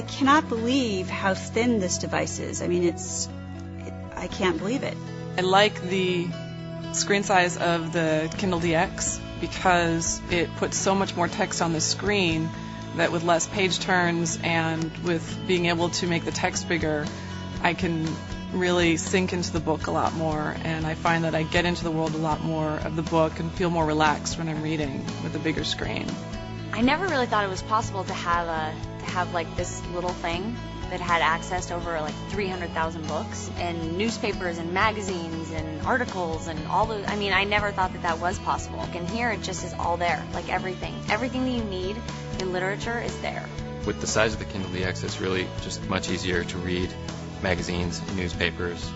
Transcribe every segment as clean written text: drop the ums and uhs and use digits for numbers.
I cannot believe how thin this device is. I mean, I can't believe it. I like the screen size of the Kindle DX because it puts so much more text on the screen that with less page turns and with being able to make the text bigger, I can really sink into the book a lot more, and I find that I get into the world a lot more of the book and feel more relaxed when I'm reading with a bigger screen. I never really thought it was possible to have like this little thing that had access to over like 300,000 books and newspapers and magazines and articles and all the. I mean, I never thought that was possible. And here it just is all there, like everything that you need in literature is there. With the size of the Kindle DX, it's really just much easier to read magazines, newspapers,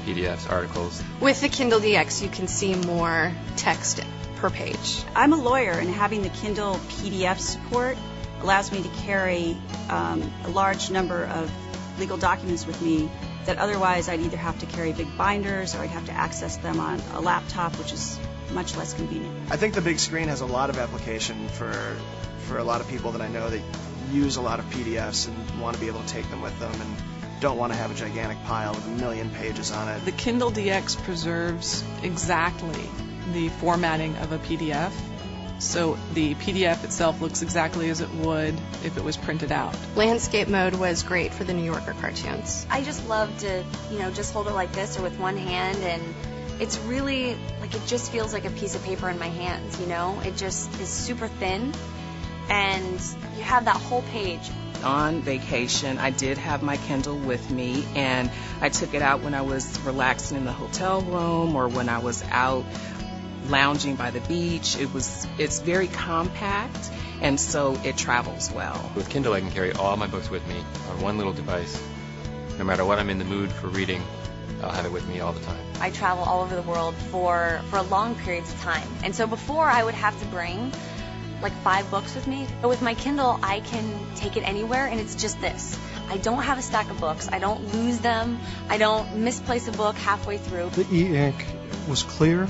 PDFs, articles. With the Kindle DX, you can see more text per page. I'm a lawyer, and having the Kindle PDF support allows me to carry a large number of legal documents with me that otherwise I'd either have to carry big binders or I'd have to access them on a laptop, which is much less convenient. I think the big screen has a lot of application for a lot of people that I know that use a lot of PDFs and want to be able to take them with them and don't want to have a gigantic pile with a million pages on it. The Kindle DX preserves exactly the formatting of a PDF. So the PDF itself looks exactly as it would if it was printed out. Landscape mode was great for the New Yorker cartoons. I just love to, just hold it like this or with one hand, and it's really like it just feels like a piece of paper in my hands, It just is super thin, and you have that whole page. On vacation, I did have my Kindle with me, and I took it out when I was relaxing in the hotel room or when I was out lounging by the beach. It's very compact, and so it travels well. With Kindle, I can carry all my books with me on one little device. No matter what I'm in the mood for reading, I'll have it with me all the time. I travel all over the world for long periods of time, and so before I would have to bring like 5 books with me. But with my Kindle, I can take it anywhere, and it's just this. I don't have a stack of books. I don't lose them. I don't misplace a book halfway through. The e-ink was clear.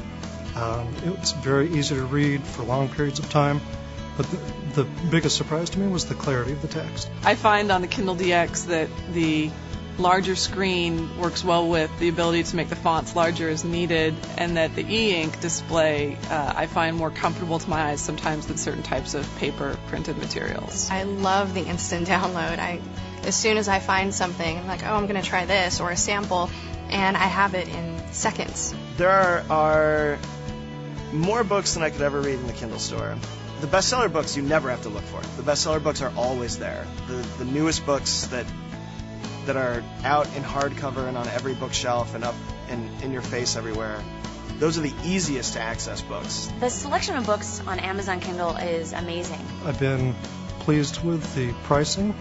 It was very easy to read for long periods of time. But the biggest surprise to me was the clarity of the text. I find on the Kindle DX that the larger screen works well with the ability to make the fonts larger as needed, and that the e-ink display I find more comfortable to my eyes sometimes than certain types of paper printed materials. I love the instant download. As soon as I find something, I'm like, oh, I'm going to try this, or a sample, and I have it in seconds. There are more books than I could ever read in the Kindle store. The bestseller books you never have to look for. The bestseller books are always there. The newest books that are out in hardcover and on every bookshelf and up in your face everywhere, those are the easiest to access books. The selection of books on Amazon Kindle is amazing. I've been pleased with the pricing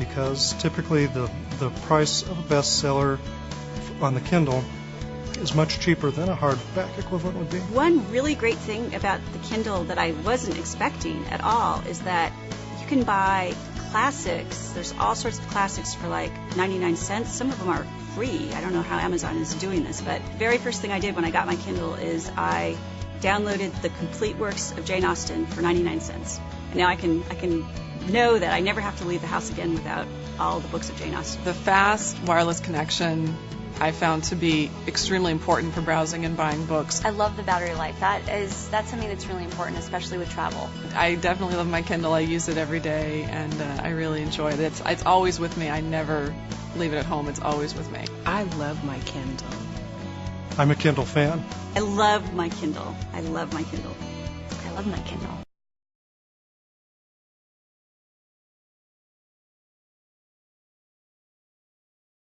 because typically the price of a bestseller on the Kindle is much cheaper than a hardback equivalent would be. One really great thing about the Kindle that I wasn't expecting at all is that you can buy classics. There's all sorts of classics for like 99 cents. Some of them are free. I don't know how Amazon is doing this, but the very first thing I did when I got my Kindle is I downloaded the complete works of Jane Austen for 99 cents. And now I can know that I never have to leave the house again without all the books of Jane Austen. The fast wireless connection I found to be extremely important for browsing and buying books. I love the battery life. That's something that's really important, especially with travel. I definitely love my Kindle. I use it every day, and I really enjoy it. It's always with me. I never leave it at home. It's always with me. I love my Kindle. I'm a Kindle fan. I love my Kindle. I love my Kindle. I love my Kindle.